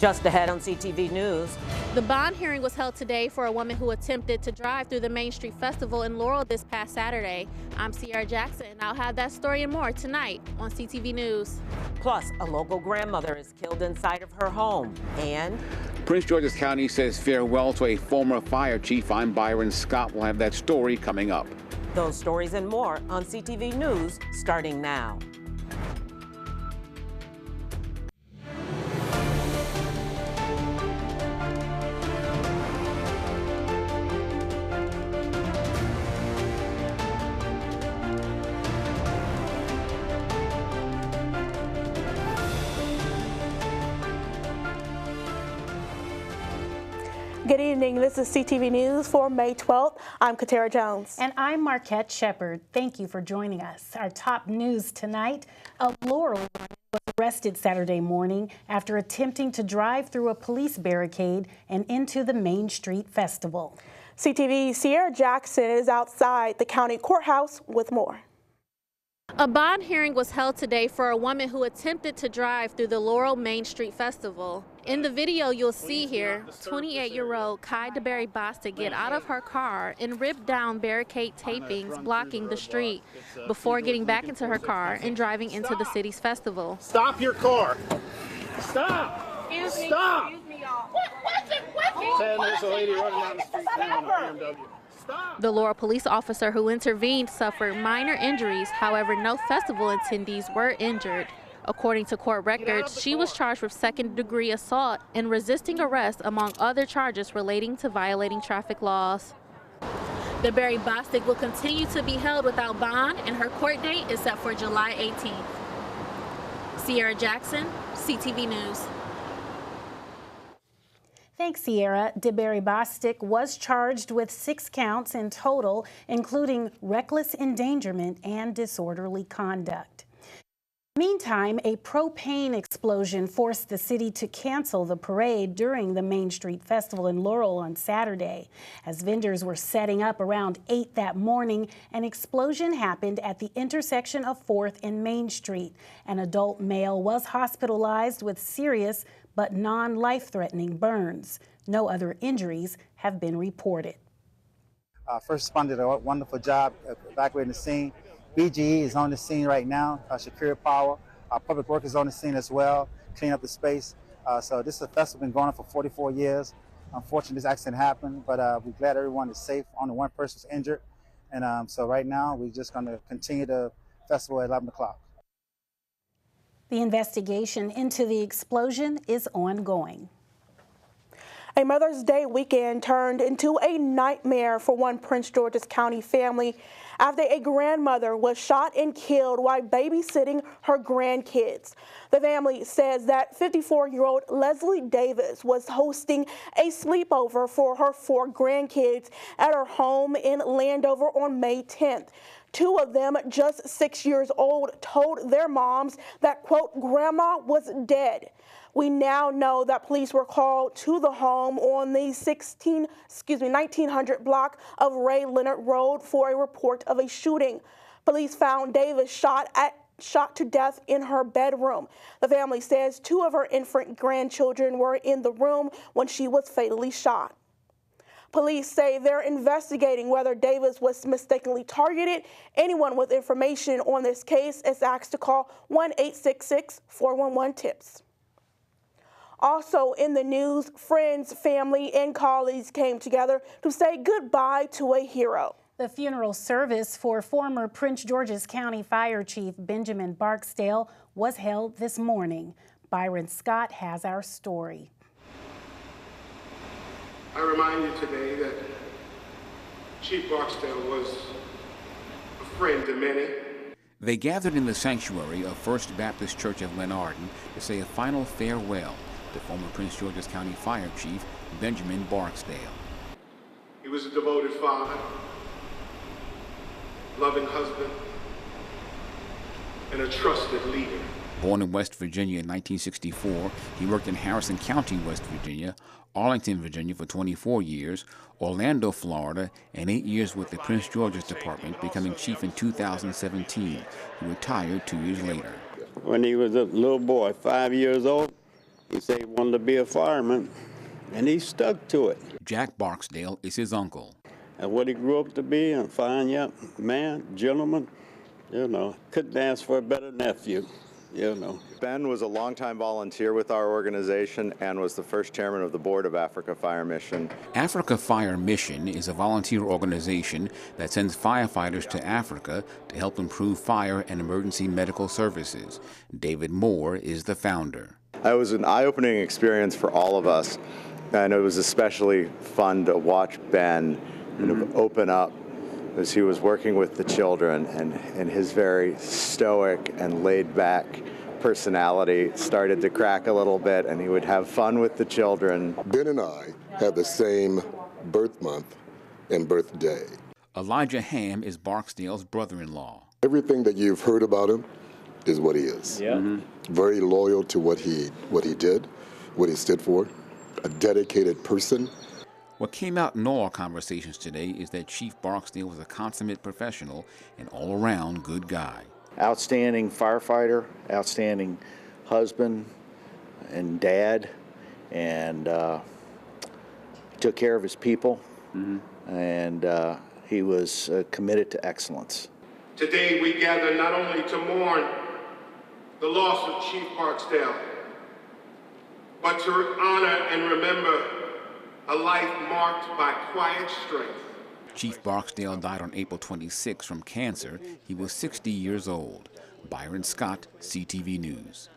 Just ahead on CTV News. The bond hearing was held today for a woman who attempted to drive through the Main Street Festival in Laurel this past Saturday. I'm Sierra Jackson, and I'll have that story and more tonight on CTV News. Plus, a local grandmother is killed inside of her home. And Prince George's County says farewell to a former fire chief. I'm Byron Scott. We'll have that story coming up. Those stories and more on CTV News starting now. Good evening. This is CTV News for May 12th. I'm Katara Jones. And I'm Marquette Shepard. Thank you for joining us. Our top news tonight, a Laurel woman was arrested Saturday morning after attempting to drive through a police barricade and into the Main Street Festival. CTV's Sierra Jackson is outside the county courthouse with more. A bond hearing was held today for a woman who attempted to drive through the Laurel Main Street Festival. In the video you'll see here, 28-year-old Kai DeBerry Bostic get out of her car and rip down barricade tapings blocking the street before getting back into her car and driving into the city's festival. Stop your car. Stop. Stop. There's a lady running down the street now in a BMW. The Laurel police officer who intervened suffered minor injuries. However, no festival attendees were injured. According to court records, she was charged with second-degree assault and resisting arrest, among other charges relating to violating traffic laws. DeBerry Bostic will continue to be held without bond, and her court date is set for July 18th. Sierra Jackson, CTV News. Thanks, Sierra. DeBerry Bostic was charged with 6 counts in total, including reckless endangerment and disorderly conduct. Meantime, a propane explosion forced the city to cancel the parade during the Main Street Festival in Laurel on Saturday. As vendors were setting up around 8 that morning, an explosion happened at the intersection of 4th and Main Street. An adult male was hospitalized with serious but non-life-threatening burns. No other injuries have been reported. First responders did a wonderful job evacuating the scene. BGE is on the scene right now, Shakira Power. Public Works is on the scene as well, clean up the space. So this is a festival been going on for 44 years. Unfortunately, this accident happened, but we're glad everyone is safe. Only one person was injured. And so right now, we're just going to continue the festival at 11 o'clock. The investigation into the explosion is ongoing. A Mother's Day weekend turned into a nightmare for one Prince George's County family after a grandmother was shot and killed while babysitting her grandkids. The family says that 54-year-old Leslie Davis was hosting a sleepover for her 4 grandkids at her home in Landover on May 10th. 2 of them, just 6 years old, told their moms that, quote, grandma was dead. We now know that police were called to the home on the 1900 block of Ray Leonard Road for a report of a shooting. Police found Davis shot to death in her bedroom. The family says 2 of her infant grandchildren were in the room when she was fatally shot. Police say they're investigating whether Davis was mistakenly targeted. Anyone with information on this case is asked to call 1-866-411-TIPS. Also in the news, friends, family, and colleagues came together to say goodbye to a hero. The funeral service for former Prince George's County Fire Chief Benjamin Barksdale was held this morning. Byron Scott has our story. I remind you today that Chief Barksdale was a friend to many. They gathered in the sanctuary of First Baptist Church of Glenarden to say a final farewell to former Prince George's County Fire Chief Benjamin Barksdale. He was a devoted father, loving husband, and a trusted leader. Born in West Virginia in 1964, he worked in Harrison County, West Virginia, Arlington, Virginia for 24 years, Orlando, Florida, and 8 years with the Prince George's Department, becoming chief in 2017. He retired 2 years later. When he was a little boy, 5 years old, He said he wanted to be a fireman, and he stuck to it. Jack Barksdale is his uncle. And what he grew up to be, a fine young man, gentleman, couldn't ask for a better nephew, Ben was a longtime volunteer with our organization and was the first chairman of the board of Africa Fire Mission. Africa Fire Mission is a volunteer organization that sends firefighters to Africa to help improve fire and emergency medical services. David Moore is the founder. It was an eye-opening experience for all of us, and it was especially fun to watch Ben open up as he was working with the children, and his very stoic and laid-back personality started to crack a little bit, and he would have fun with the children. Ben and I had the same birth month and birthday. Elijah Ham is Barksdale's brother-in-law. Everything that you've heard about him is what he is. Yeah. Very loyal to what he did, what he stood for, a dedicated person. What came out in all our conversations today is that Chief Barksdale was a consummate professional and all-around good guy. Outstanding firefighter, outstanding husband and dad, and took care of his people, and he was committed to excellence. Today we gather not only to mourn the loss of Chief Barksdale, but to honor and remember a life marked by quiet strength. Chief Barksdale died on April 26 from cancer. He was 60 years old. Byron Scott, CTV News.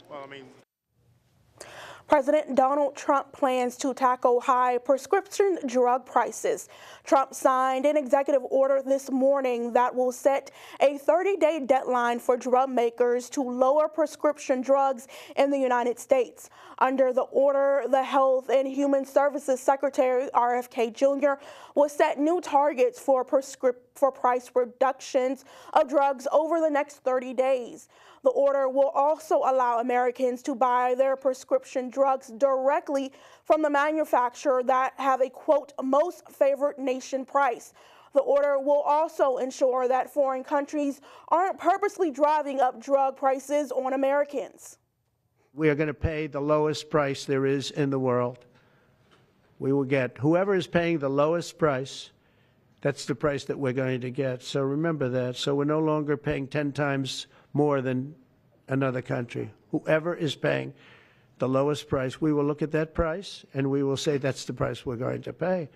President Donald Trump plans to tackle high prescription drug prices. Trump signed an executive order this morning that will set a 30-day deadline for drug makers to lower prescription drugs in the United States. Under the order, the Health and Human Services Secretary, RFK Jr., will set new targets for price reductions of drugs over the next 30 days. The order will also allow Americans to buy their prescription drugs directly from the manufacturer that have a, quote, most favored nation price. The order will also ensure that foreign countries aren't purposely driving up drug prices on Americans. We are going to pay the lowest price there is in the world. We will get whoever is paying the lowest price, that's the price that we're going to get. So remember that. So we're no longer paying 10 times more than another country. Whoever is paying the lowest price, we will look at that price and we will say that's the price we're going to pay.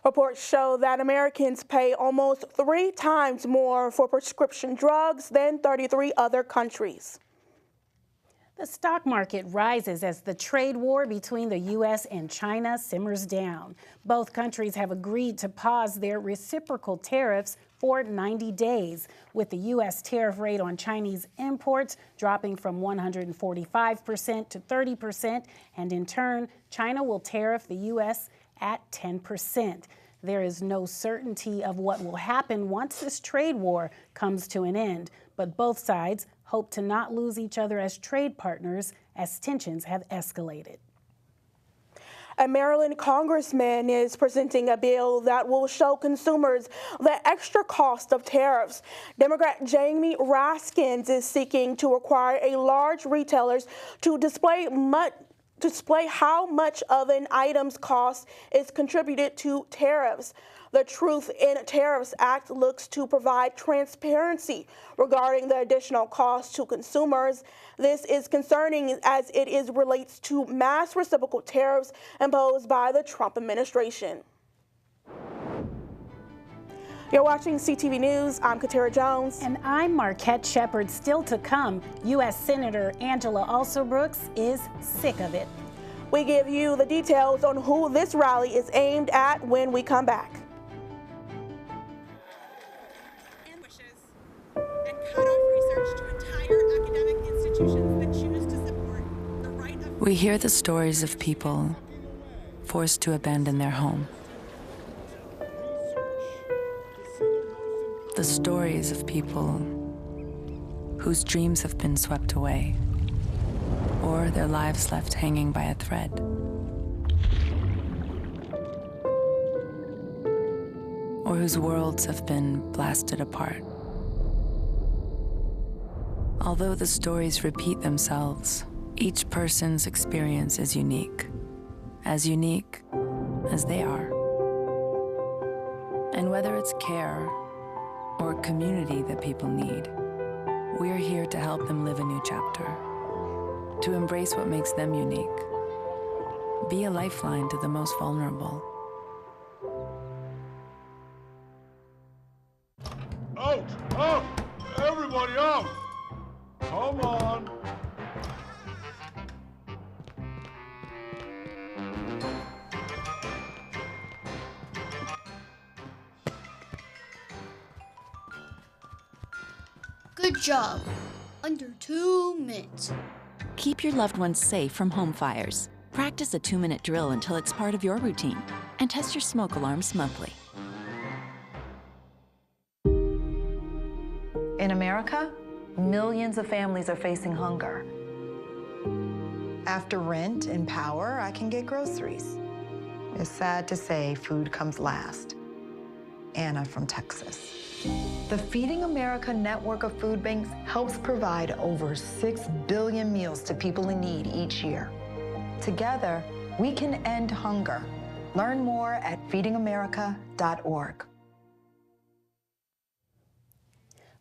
Reports show that Americans pay almost 3 times more for prescription drugs than 33 other countries. The stock market rises as the trade war between the U.S. and China simmers down. Both countries have agreed to pause their reciprocal tariffs for 90 days, with the U.S. tariff rate on Chinese imports dropping from 145% to 30%, and in turn, China will tariff the U.S. at 10%. There is no certainty of what will happen once this trade war comes to an end, but both sides hope to not lose each other as trade partners as tensions have escalated. A Maryland congressman is presenting a bill that will show consumers the extra cost of tariffs. Democrat Jamie Raskins is seeking to require large retailers to display how much of an item's cost is contributed to tariffs. The Truth in Tariffs Act looks to provide transparency regarding the additional costs to consumers. This is concerning as it relates to mass reciprocal tariffs imposed by the Trump administration. You're watching CTV News. I'm Katara Jones. And I'm Marquette Shepard. Still to come, U.S. Senator Angela Alsobrooks is sick of it. We give you the details on who this rally is aimed at when we come back. We hear the stories of people forced to abandon their home. The stories of people whose dreams have been swept away, or their lives left hanging by a thread. Or whose worlds have been blasted apart. Although the stories repeat themselves, Each person's experience is unique as they are. And whether it's care or community that people need, we're here to help them live a new chapter, to embrace what makes them unique, be a lifeline to the most vulnerable. Out! Out! Everybody out! Come on! Good job. Under 2 minutes. Keep your loved ones safe from home fires. Practice a 2-minute drill until it's part of your routine. And test your smoke alarms monthly. In America, millions of families are facing hunger. After rent and power, I can get groceries. It's sad to say food comes last. Anna from Texas. The Feeding America network of food banks helps provide over 6 billion meals to people in need each year. Together, we can end hunger. Learn more at feedingamerica.org.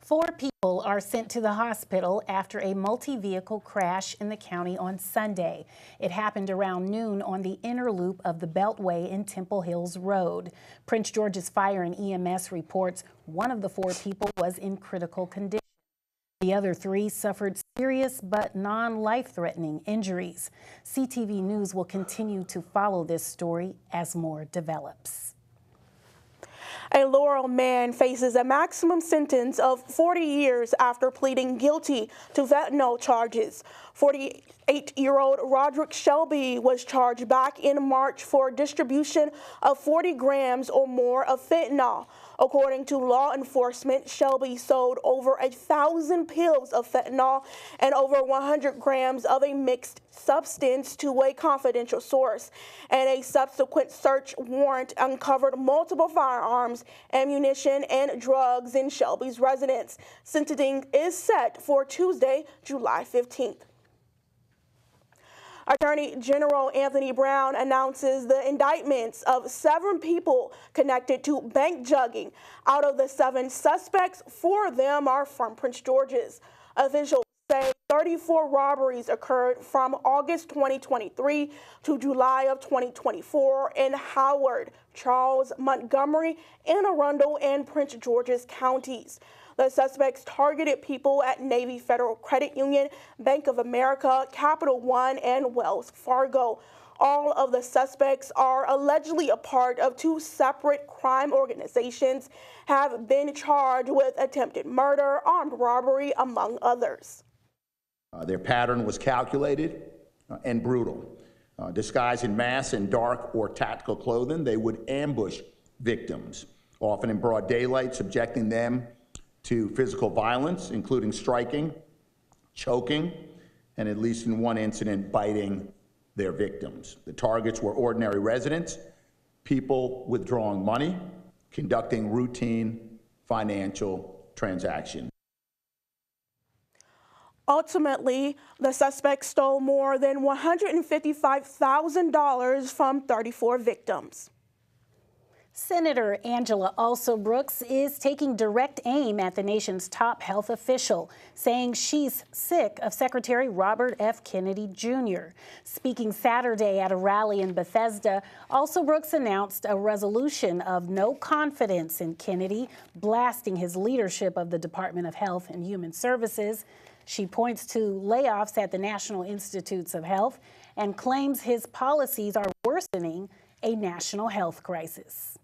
4 people are sent to the hospital after a multi-vehicle crash in the county on Sunday. It happened around noon on the inner loop of the Beltway in Temple Hills Road. Prince George's Fire and EMS reports one of the 4 people was in critical condition. The other 3 suffered serious but non-life-threatening injuries. CTV News will continue to follow this story as more develops. A Laurel man faces a maximum sentence of 40 years after pleading guilty to fentanyl charges. 48-year-old Roderick Shelby was charged back in March for distribution of 40 grams or more of fentanyl. According to law enforcement, Shelby sold over 1,000 pills of fentanyl and over 100 grams of a mixed substance to a confidential source. And a subsequent search warrant uncovered multiple firearms, ammunition, and drugs in Shelby's residence. Sentencing is set for Tuesday, July 15th. Attorney General Anthony Brown announces the indictments of 7 people connected to bank jugging. Out of the 7 suspects, 4 of them are from Prince George's. Officials say 34 robberies occurred from August 2023 to July of 2024 in Howard, Charles, Montgomery, Anne Arundel, and Prince George's counties. The suspects targeted people at Navy Federal Credit Union, Bank of America, Capital One, and Wells Fargo. All of the suspects are allegedly a part of 2 separate crime organizations, have been charged with attempted murder, armed robbery, among others. Their pattern was calculated and brutal. Disguised in mask and dark or tactical clothing, they would ambush victims, often in broad daylight, subjecting them to physical violence, including striking, choking, and at least in one incident, biting their victims. The targets were ordinary residents, people withdrawing money, conducting routine financial transactions. Ultimately, the suspects stole more than $155,000 from 34 victims. Senator Angela Alsobrooks is taking direct aim at the nation's top health official, saying she's sick of Secretary Robert F. Kennedy Jr. Speaking Saturday at a rally in Bethesda, Alsobrooks announced a resolution of no confidence in Kennedy, blasting his leadership of the Department of Health and Human Services. She points to layoffs at the National Institutes of Health and claims his policies are worsening a national health crisis.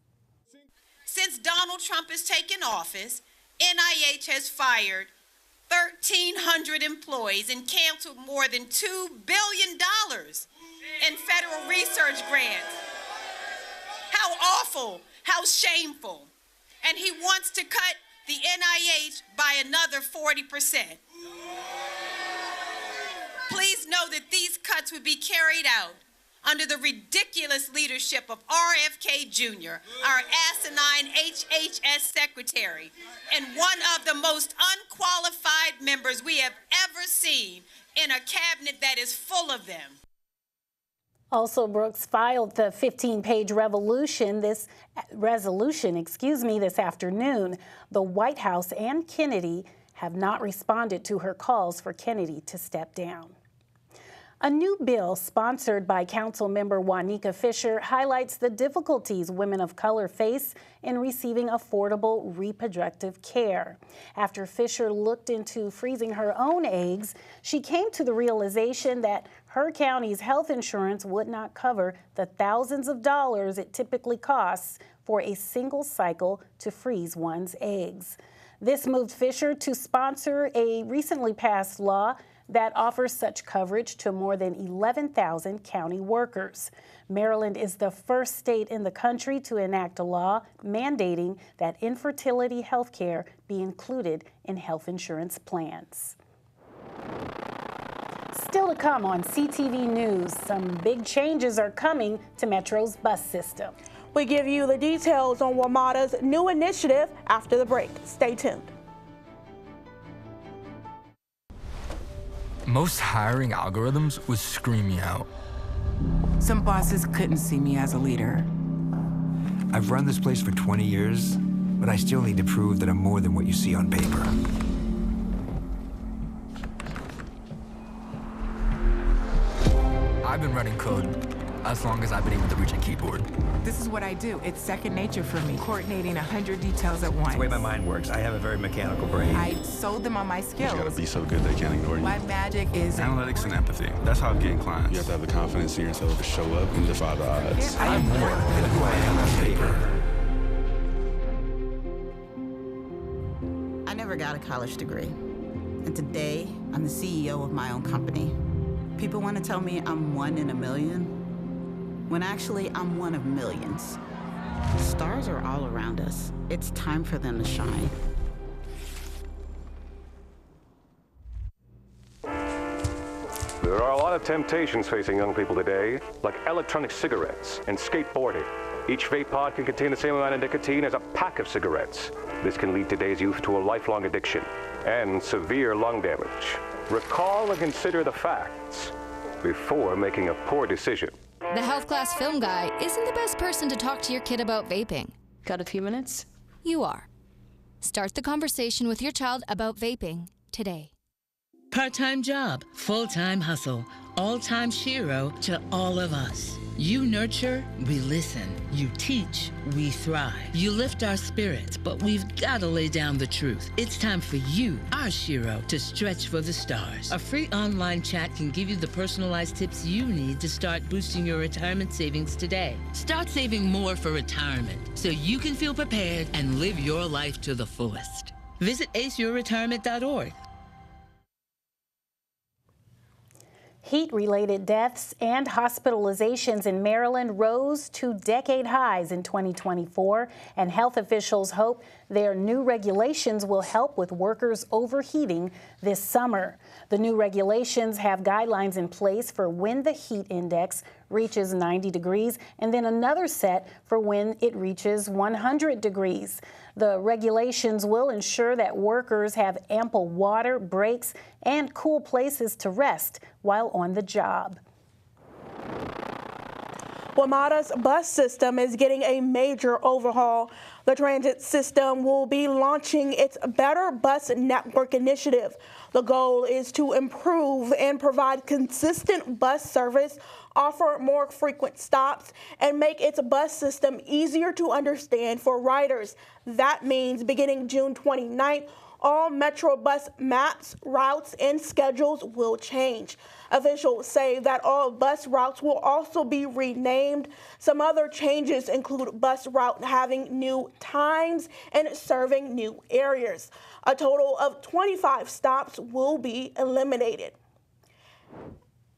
Since Donald Trump has taken office, NIH has fired 1,300 employees and canceled more than $2 billion in federal research grants. How awful, how shameful. And he wants to cut the NIH by another 40%. Please know that these cuts would be carried out under the ridiculous leadership of RFK Jr., our asinine HHS secretary, and one of the most unqualified members we have ever seen in a cabinet that is full of them. Also, Brooks filed the 15-page resolution this afternoon. The White House and Kennedy have not responded to her calls for Kennedy to step down. A new bill sponsored by Councilmember Wanika Fisher highlights the difficulties women of color face in receiving affordable reproductive care. After Fisher looked into freezing her own eggs, she came to the realization that her county's health insurance would not cover the thousands of dollars it typically costs for a single cycle to freeze one's eggs. This moved Fisher to sponsor a recently passed law that offers such coverage to more than 11,000 county workers. Maryland is the first state in the country to enact a law mandating that infertility health care be included in health insurance plans. Still to come on CTV News, some big changes are coming to Metro's bus system. We give you the details on WMATA's new initiative after the break. Stay tuned. Most hiring algorithms would scream me out. Some bosses couldn't see me as a leader. I've run this place for 20 years, but I still need to prove that I'm more than what you see on paper. I've been running code as long as I've been able to reach a keyboard. This is what I do. It's second nature for me, coordinating 100 details at once. It's the way my mind works. I have a very mechanical brain. I sold them on my skills. You gotta be so good they can't ignore you. My magic is analytics and empathy. That's how I'm getting clients. You have to have the confidence in yourself to show up and defy the odds. I'm more than who I am on paper. I never got a college degree. And today, I'm the CEO of my own company. People want to tell me I'm one in a million, when actually I'm one of millions. Stars are all around us. It's time for them to shine. There are a lot of temptations facing young people today, like electronic cigarettes and skateboarding. Each vape pod can contain the same amount of nicotine as a pack of cigarettes. This can lead today's youth to a lifelong addiction and severe lung damage. Recall and consider the facts before making a poor decision. The health class film guy isn't the best person to talk to your kid about vaping. Got a few minutes? You are. Start the conversation with your child about vaping today. Part-time job, full-time hustle, all-time Shiro to all of us. You nurture, we listen. You teach, we thrive. You lift our spirits, but we've got to lay down the truth. It's time for you, our Shiro, to stretch for the stars. A free online chat can give you the personalized tips you need to start boosting your retirement savings today. Start saving more for retirement so you can feel prepared and live your life to the fullest. Visit aceyourretirement.org. Heat-related deaths and hospitalizations in Maryland rose to decade highs in 2024, and health officials hope their new regulations will help with workers overheating this summer. The new regulations have guidelines in place for when the heat index reaches 90 degrees and then another set for when it reaches 100 degrees. The regulations will ensure that workers have ample water, breaks, and cool places to rest while on the job. WMATA's bus system is getting a major overhaul. The transit system will be launching its Better Bus Network initiative. The goal is to improve and provide consistent bus service, offer more frequent stops, and make its bus system easier to understand for riders. That means beginning June 29th, all Metro bus maps, routes, and schedules will change. Officials say that all bus routes will also be renamed. Some other changes include bus route having new times and serving new areas. A total of 25 stops will be eliminated.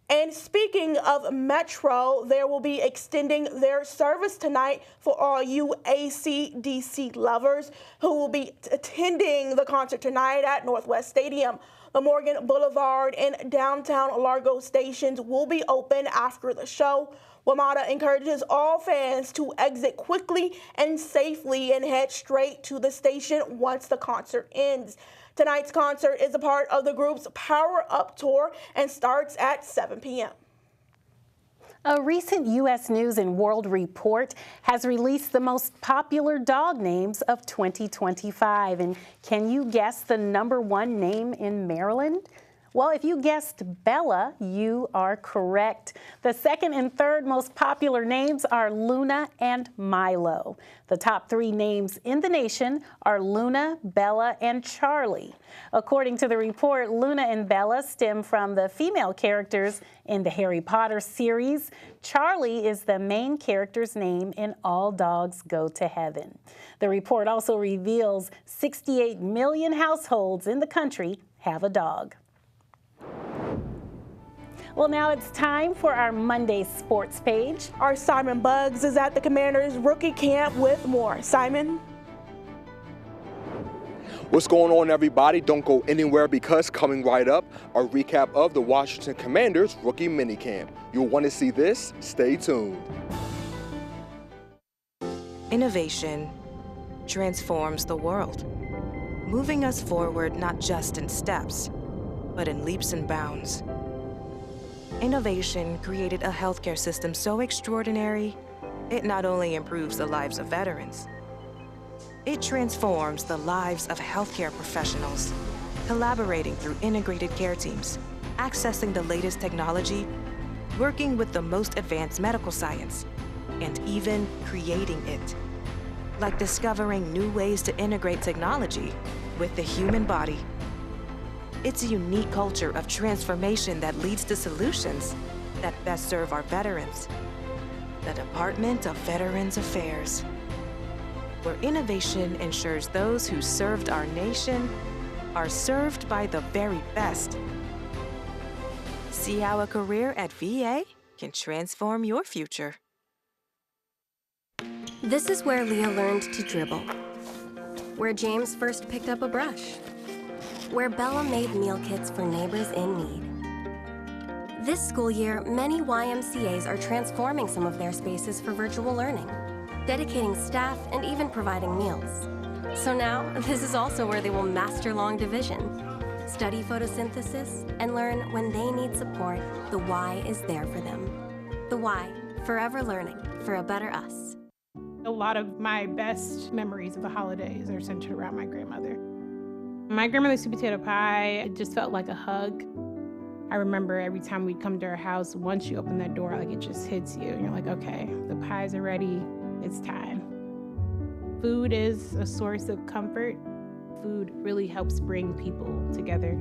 And speaking of Metro, they will be extending their service tonight for all you AC/DC lovers who will be attending the concert tonight at Northwest Stadium. The Morgan Boulevard and downtown Largo stations will be open after the show. WMATA encourages all fans to exit quickly and safely and head straight to the station once the concert ends. Tonight's concert is a part of the group's Power Up Tour and starts at 7 p.m. A recent U.S. News and World Report has released the most popular dog names of 2025. And can you guess the #1 name in Maryland? Well, if you guessed Bella, you are correct. The second and third most popular names are Luna and Milo. The top 3 names in the nation are Luna, Bella, and Charlie. According to the report, Luna and Bella stem from the female characters in the Harry Potter series. Charlie is the main character's name in All Dogs Go to Heaven. The report also reveals 68 million households in the country have a dog. Well, now it's time for our Monday sports page. Our Simon Buggs is at the Commanders rookie camp with more. Simon? What's going on, everybody? Don't go anywhere because coming right up, a recap of the Washington Commanders rookie minicamp. You'll want to see this. Stay tuned. Innovation transforms the world, moving us forward not just in steps, but in leaps and bounds. Innovation created a healthcare system so extraordinary, it not only improves the lives of veterans, it transforms the lives of healthcare professionals, collaborating through integrated care teams, accessing the latest technology, working with the most advanced medical science, and even creating it. Like discovering new ways to integrate technology with the human body. It's a unique culture of transformation that leads to solutions that best serve our veterans. The Department of Veterans Affairs, where innovation ensures those who served our nation are served by the very best. See how a career at VA can transform your future. This is where Leah learned to dribble, where James first picked up a brush, where Bella made meal kits for neighbors in need. This school year, many YMCAs are transforming some of their spaces for virtual learning, dedicating staff and even providing meals. So now, this is also where they will master long division, study photosynthesis, and learn when they need support, the Y is there for them. The Y, forever learning for a better us. A lot of my best memories of the holidays are centered around my grandmother. My grandmother's sweet potato pie, it just felt like a hug. I remember every time we'd come to her house, once you open that door, like it just hits you. And you're like, okay, the pies are ready, it's time. Food is a source of comfort. Food really helps bring people together.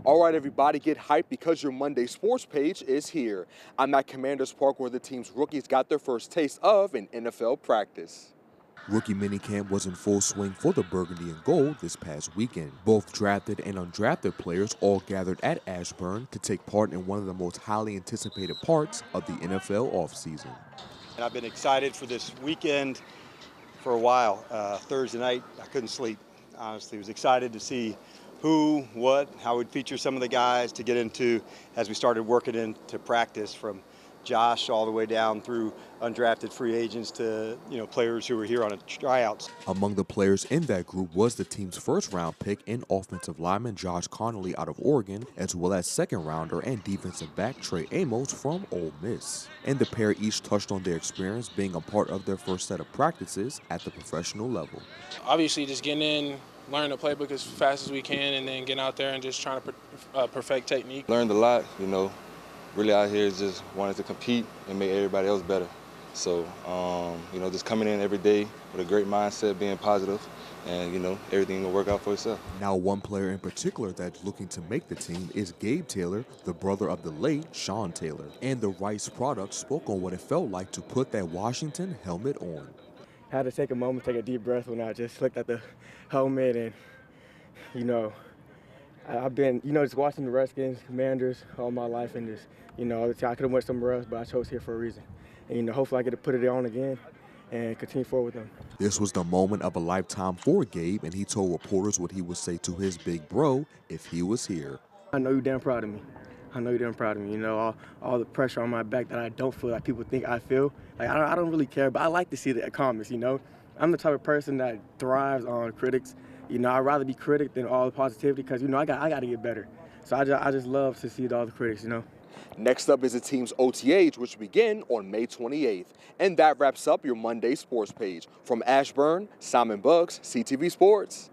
All right, everybody, get hyped because your Monday sports page is here. I'm at Commanders Park where the team's rookies got their first taste of an NFL practice. Rookie minicamp was in full swing for the Burgundy and Gold this past weekend. Both drafted and undrafted players all gathered at Ashburn to take part in one of the most highly anticipated parts of the NFL offseason. And I've been excited for this weekend for a while. Thursday night, I couldn't sleep. Honestly, was excited to see who, what, how we'd feature some of the guys to get into as we started working into practice, from Josh all the way down through undrafted free agents to, players who were here on tryouts. Among the players in that group was the team's first-round pick and offensive lineman Josh Connolly out of Oregon, as well as second-rounder and defensive back Trey Amos from Ole Miss. And the pair each touched on their experience being a part of their first set of practices at the professional level. Obviously, just getting in, learn the playbook as fast as we can, and then getting out there and just trying to perfect technique. Learned a lot, really out here just wanted to compete and make everybody else better. So, just coming in every day with a great mindset, being positive, and, everything will work out for itself. Now, one player in particular that's looking to make the team is Gabe Taylor, the brother of the late Sean Taylor. And the Rice product spoke on what it felt like to put that Washington helmet on. I had to take a moment, take a deep breath when I just looked at the helmet and, I've been, just watching the Redskins, Commanders all my life, and just, I could have went somewhere else, but I chose here for a reason. And, hopefully I get to put it on again and continue forward with them. This was the moment of a lifetime for Gabe, and he told reporters what he would say to his big bro if he was here. I know you're damn proud of me. I know you're damn proud of me. All the pressure on my back that I don't feel like people think I feel. Like, I don't really care, but I like to see the comments, I'm the type of person that thrives on critics. I'd rather be critic than all the positivity because, I got to get better. So I just love to see all the critics, Next up is the team's OTAs, which begin on May 28th. And that wraps up your Monday sports page. From Ashburn, Simon Bugs, CTV Sports.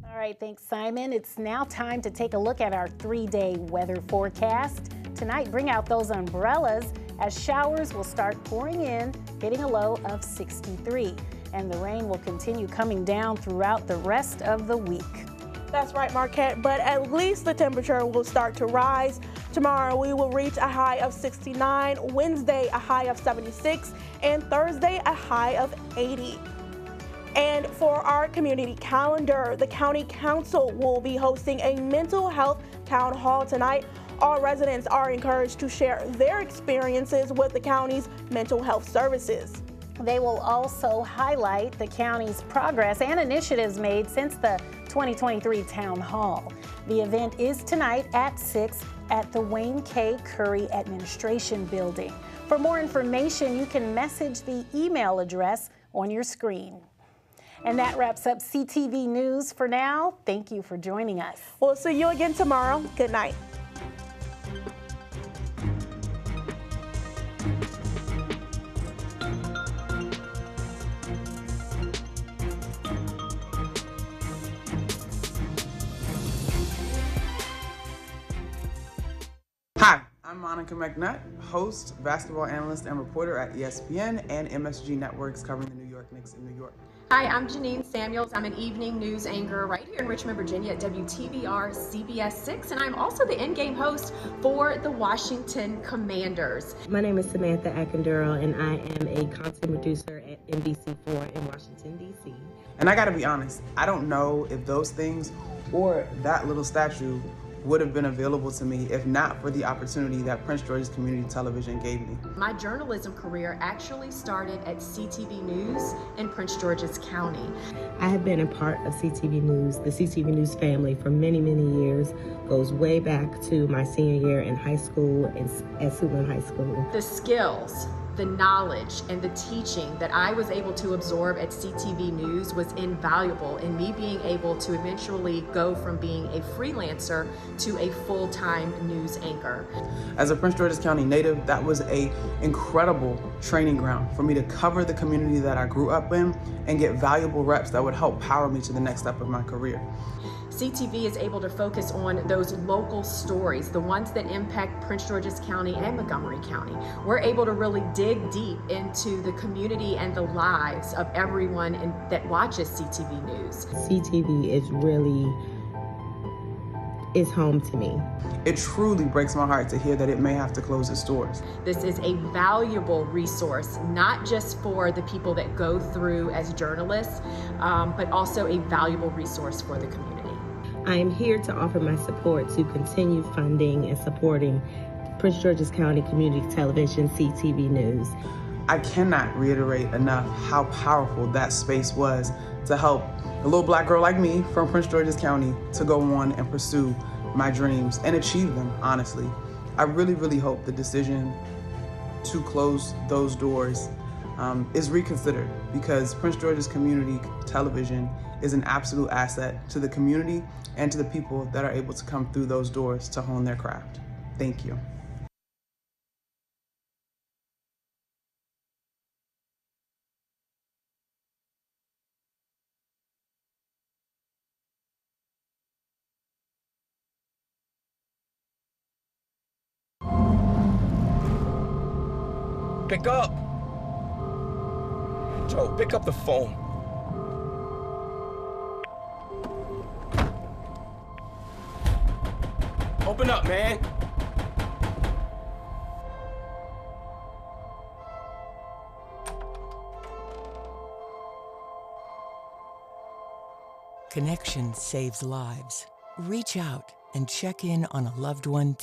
All right, thanks, Simon. It's now time to take a look at our 3-day weather forecast. Tonight, bring out those umbrellas as showers will start pouring in, hitting a low of 63. And the rain will continue coming down throughout the rest of the week. That's right, Marquette, but at least the temperature will start to rise. Tomorrow we will reach a high of 69, Wednesday a high of 76, and Thursday a high of 80. And for our community calendar, the County Council will be hosting a mental health town hall tonight. All residents are encouraged to share their experiences with the county's mental health services. They will also highlight the county's progress and initiatives made since the 2023 Town Hall. The event is tonight at 6 at the Wayne K. Curry Administration Building. For more information, you can message the email address on your screen. And that wraps up CTV News for now. Thank you for joining us. We'll see you again tomorrow. Good night. Hi, I'm Monica McNutt, host, basketball analyst, and reporter at ESPN and MSG Networks covering the New York Knicks in New York. Hi, I'm Janine Samuels. I'm an evening news anchor right here in Richmond, Virginia at WTVR CBS 6, and I'm also the in-game host for the Washington Commanders. My name is Samantha Akinduro, and I am a content producer at NBC4 in Washington, D.C. And I gotta be honest, I don't know if those things or that little statue would have been available to me if not for the opportunity that Prince George's Community Television gave me. My journalism career actually started at CTV News in Prince George's County. I have been a part of CTV News, the CTV News family for many, many years. Goes way back to my senior year in high school at Suitland High School. The skills, the knowledge, and the teaching that I was able to absorb at CTV News was invaluable in me being able to eventually go from being a freelancer to a full-time news anchor. As a Prince George's County native, that was an incredible training ground for me to cover the community that I grew up in and get valuable reps that would help power me to the next step of my career. CTV is able to focus on those local stories, the ones that impact Prince George's County and Montgomery County. We're able to really dig deep into the community and the lives of everyone that watches CTV News. CTV is home to me. It truly breaks my heart to hear that it may have to close its doors. This is a valuable resource, not just for the people that go through as journalists, but also a valuable resource for the community. I am here to offer my support to continue funding and supporting Prince George's County Community Television, CTV News. I cannot reiterate enough how powerful that space was to help a little black girl like me from Prince George's County to go on and pursue my dreams and achieve them, honestly. I really, really hope the decision to close those doors is reconsidered, because Prince George's Community Television is an absolute asset to the community and to the people that are able to come through those doors to hone their craft. Thank you. pick up. Joe, pick up the phone. Open up, man. Connection saves lives. Reach out and check in on a loved one